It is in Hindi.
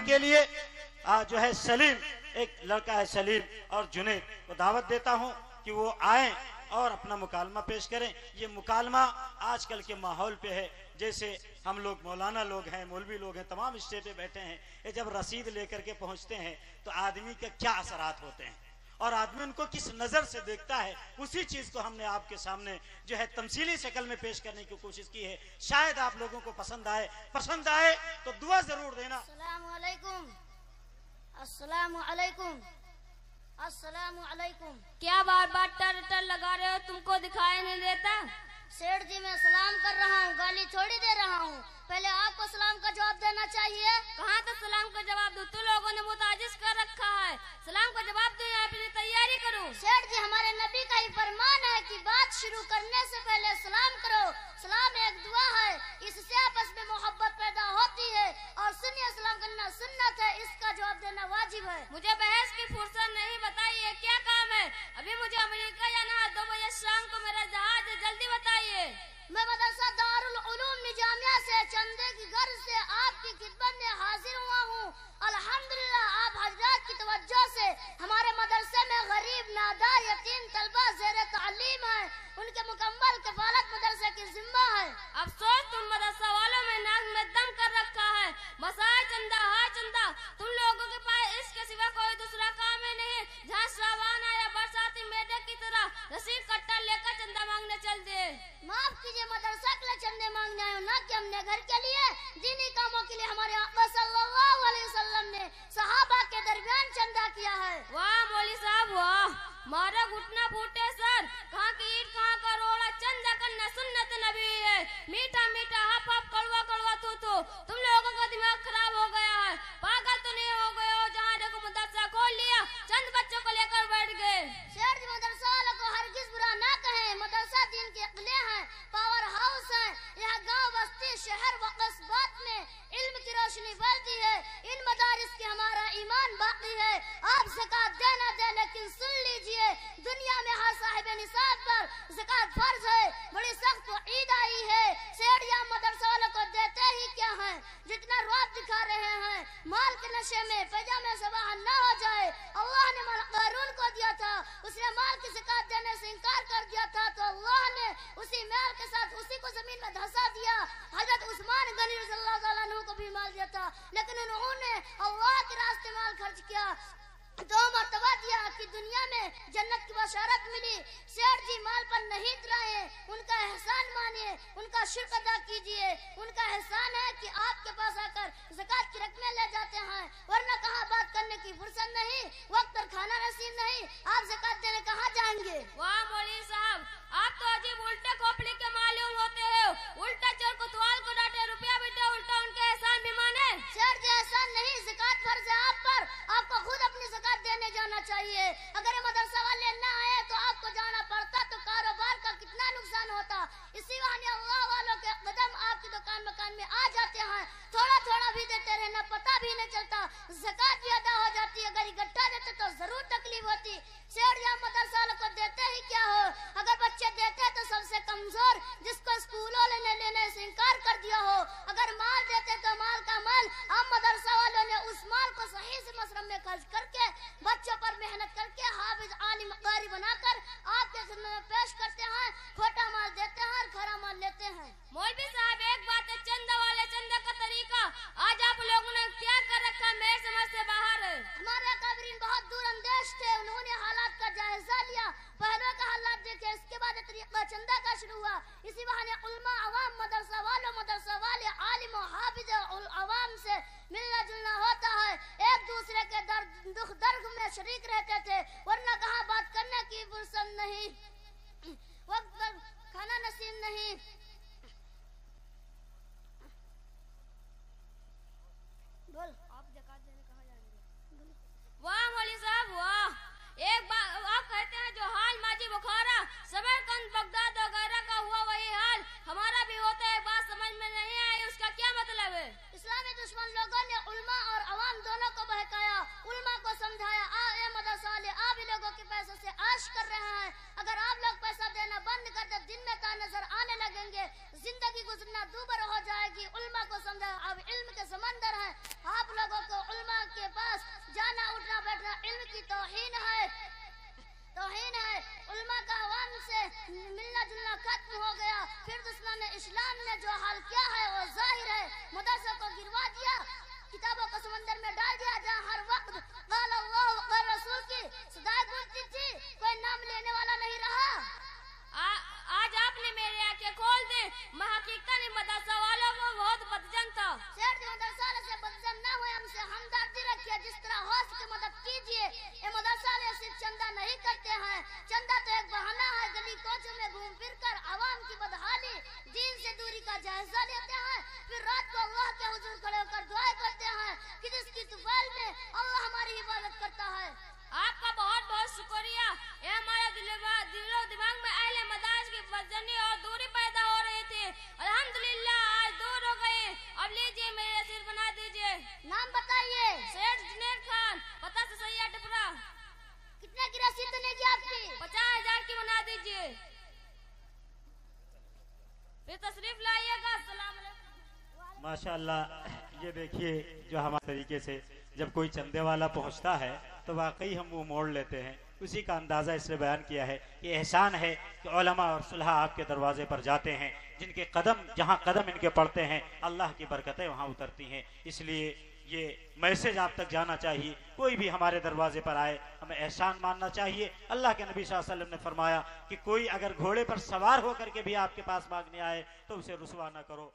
के लिए जो है सलीम, एक लड़का है सलीम और जुनैद को दावत देता हूं कि वो आए और अपना मुकालमा पेश करें। ये मुकालमा आजकल के माहौल पे है, जैसे हम लोग मौलाना लोग हैं, मौलवी लोग हैं, तमाम स्टेज पे बैठे हैं, ये जब रसीद लेकर के पहुंचते हैं तो आदमी के क्या असरात होते हैं और आदमी उनको किस नजर से देखता है, उसी चीज को हमने आपके सामने जो है तमसीली शक्ल में पेश करने की कोशिश की है। शायद आप लोगों को पसंद आए तो दुआ जरूर देना। अस्सलामु अलैकुम, अस्सलामु अलैकुम, अस्सलामु अलैकुम। क्या बार बार टर लगा रहे हो, तुमको दिखाई नहीं देता? सेठ जी मैं सलाम कर रहा हूँ, गाली थोड़ी दे रहा हूँ। पहले आपको सलाम का जवाब देना चाहिए। कहाँ तो सलाम का जवाब दूं? तुम लोगों ने मुताजिज कर रखा है, सलाम का जवाब दूं या अपनी तैयारी करूं? सेठ जी हमारे नबी का ही फरमान है कि बात शुरू करने से पहले सलाम करो। सलाम एक दुआ है, इससे आपस में मोहब्बत पैदा होती है और सुनिए सलाम करना सुन्नत है, इसका जवाब देना वाजिब है। मुझे बहस की फुर्सत नहीं, बताइए क्या काम है? अभी मुझे अमेरिका जाना है, 2 बजे शाम को मेरा जहाज है, जल्दी बताइए। मैं मदरसा दारुल उलूम निजामिया से चंदे की गर्ज से आपकी खिदमत में हाजिर हुआ हूँ। अल्हम्दुलिल्लाह आप हजरात की तवज्जो से हमारे मदरसे में गरीब नादार यतीम तलबा ज़ेरे तालीम है, उनके मुकम्मल कफालत मदरसे की जिम्मा है। अफसोस तुम मदरसा वालों में नाक में दम कर रखा है, मसाए चंदा हा चंदा। तुम लोगों के पास इसके सिवा कोई दूसरा काम ही नहीं, जहाँ श्रावण आया बरसाती मेढक की तरह रसीद कट्टा लेकर चंदा मांगने चल दे। माफ कीजिए, मदरसा के लिए चंदे मांगने आए हो, ना कि हमने घर के लिए दीनी कामों के लिए हमारे आका सल्लल्लाहु अलैहि वसल्लम ने सहाबा के दरमियान चंदा किया है। वाह मौली साहब वाह, मारा घुटना फूटे सर, कहाँ की ईट कहाँ का रोड़ा, चंदा करना सुन्नत नबी है। मीठा मीठा हप हप कड़वा कड़वा तू तुम लोगों का दिमाग खराब हो गया है, पागल तो नहीं हो गए हो? जहाँ देखो मदरसा खोल लिया, चंद बच्चों को लेकर बैठ गए। शेर जी मदरसा वालों को हरगिज बुरा ना कहें, मदरसा दीन के किले हैं, पावर हाउस है। यहाँ गांव बस्ती शहर व कस्बात में इल्म की रोशनी फैलती है। इन मदारिस के हमारा ईमान बाकी है। आप ज़कात देना दे, लेकिन सुन लीजिए दुनिया में हर साहिब निसाब पर ज़कात फर्ज है। बड़ी सख्त ईद आई है, शेर या मदरसा वालों को देते ही क्या है? जितना रौब दिखा रहे हैं, माल के नशे में पैजामे सवाह न हो जाए। अल्लाह ने माल कारून को दिया था, उसने माल की ज़कात देने से इनकार कर दिया था, तो अल्लाह ने उसी माल के साथ उसी को जमीन में धंसा दिया। हजरत उस्मान गनी रज़ियल्लाहु ताला अन्हु को भी माल दिया था, लेकिन उन्होंने अल्लाह के रास्ते माल खर्च किया। 2 मरतबा दिया कि दुनिया में जन्नत की बशारत मिली। सेठ जी माल पर नहीं इतराए, उनका एहसान मानिए, उनका शुक्र अदा कीजिए। उनका एहसान है कि आपके पास आकर ज़कात की रकमें ले जाते हैं, वरना कहाँ बात करने की फुर्सत नहीं, वक्त पर खाना नसीब नहीं, आप ज़कात देने कहाँ जाएंगे? वाह मौलवी साहब, आप तो अजीब उल्टे खोपड़ी के मालूम होते हो। उल्टा चोर कोतवाल को डांटे, रुपया भी दे, उल्टा उनके एहसान भी माने। सेठ जी एहसान नहीं, ज़कात फर्ज है आप पर, आपको खुद अपनी ज़कात देने जाना चाहिए। अगर मदरसा वाले न आए तो आपको जाना पड़ता, तो कारोबार का कितना नुकसान होता। इसी बहाने अल्लाह वालों के कदम आपकी दुकान मकान में आ जाते हैं, थोड़ा थोड़ा भी देते रहना, पता भी नहीं चलता, ज़कात भी अदा हो जाती है। अगर इकट्ठा देते तो जरूर तकलीफ होती। सेठ या मदरसा वालों को देते ही क्या हो? अगर बच्चे देते तो सबसे कमजोर, जिसको स्कूलों ने लेने से इनकार कर दिया हो। अगर माल देते तो माल का माल, हम मदरसा वालों ने उस माल को सही से मसरफ में खर्च करके, बच्चों पर मेहनत करके हाफिज आलिम कारी बनाकर आपके खिदमत में पेश करते हैं। खोटा माल देते हैं और खरा माल लेते हैं। मौलवी साहब एक बात है, चंदा वाले चंदा का तरीका आज आप लोगों ने क्या कर रखा है, मेरे समझ से बाहर है। हमारे काबरीन बहुत दूर अंदेश थे, उन्होंने हालात का जायजा लिया, पहले का हालात देखे, इसके बाद तरीका चंदा का शुरू हुआ। इसी बहाने उलमा अवाम मदरसा वालों, मदरसा वाले आलिम हाफिज अवाम से मिलना जुलना होता है, एक दूसरे के दर्द दुख दर्द में शरीक रहते थे, वरना कहाँ बात करने की फुर्सत नहीं, वक्त पर खाना नसीब नहीं। बोल आप ज़कात देने कहाँ जाएंगे? वाह मौलवी साहब वाह, एक बात आप कहते हैं जो हाल माजी बुखारा समरकंद बगदाद वगैरह का हुआ वही हाल हमारा भी होता है। बात समझ में नहीं आई, उसका क्या मतलब है? इस्लामी दुश्मन लोगों ने उल्मा और अवाम दोनों को बहकाया उल्मा को समझाया, ए मदरसा वाले, आप ही लोगों के पैसों से आश कर रहे हैं, अगर आप लोग पैसा देना बंद कर दे, दिन में ता नजर आने लगेंगे, जिंदगी गुजरना दूबर हो जाएगी। उल्मा को समझाया, अब इल्म के समंदर है, आप लोगों को उल्मा के पास जाना उठना बैठना इल्म की तौहीन है, तौहीन है। उल्मा का अवाम से मिलना जुलना खत्म हो गया। फिर दुश्मन इस्लाम ने जो हाल किया है वो जाहिर है, मदरसा को गिरवा दिया, किताबों को समंदर में डाल दिया, जहाँ हर वक्त क़ाल अल्लाह व क़ाल रसूल की सदाएं गूंजती थी, कोई नाम लेने वाला नहीं रहा। आज आपने मेरी आंखें खोल दी, मैं हकीकत में मदरसा वालों को बहुत बदजन था। सेठ मदरसा वाले से बदजन न हुए, हमसे हमदर्दी रखिए, जिस तरह हो सके मदद कीजिए। ये मदरसा वाले सिर्फ चंदा नहीं करते हैं, चंदा तो एक बहाना है, गली कोचों में घूम फिर कर आवाम की बदहाली, दीन से दूरी का जायजा लेते हैं, फिर रात को अल्लाह के हुजूर खड़े होकर दुआ करते हैं कि जिसकी तुफैल में अल्लाह हमारी हिफाजत करता है। आपका बहुत बहुत शुक्रिया। ये हमारे दिलो दिमाग में अहले मदारिस की बदजनी और दूरी पैदा हो रही थी, अल्हम्दुलिल्लाह आज दूर हो गई। अब लीजिए मेरे सिर बना दीजिए। नाम बताइए। सेठ जुनैद खान, पता से सही टिपरा। कितने की रसीद बनेगी आपकी? 50,000 की बना दीजिए। फिर तशरीफ लाइएगा। अस्सलाम वालेकुम। माशाअल्लाह, ये देखिए जो हमारे तरीके से जब कोई चंदे वाला पहुंचता है तो वाकई हम वो मोड़ लेते हैं। उसी का अंदाज़ा इसने बयान किया है कि एहसान है कि उलमा और सुलहा आपके दरवाजे पर जाते हैं, जिनके कदम जहाँ कदम इनके पड़ते हैं अल्लाह की बरकतें वहाँ उतरती हैं। इसलिए ये मैसेज आप तक जाना चाहिए, कोई भी हमारे दरवाजे पर आए हमें एहसान मानना चाहिए। अल्लाह के नबी सल्लल्लाहु अलैहि वसल्लम ने फरमाया कि कोई अगर घोड़े पर सवार होकर के भी आपके पास मांगने आए तो उसे रुसवा ना करो।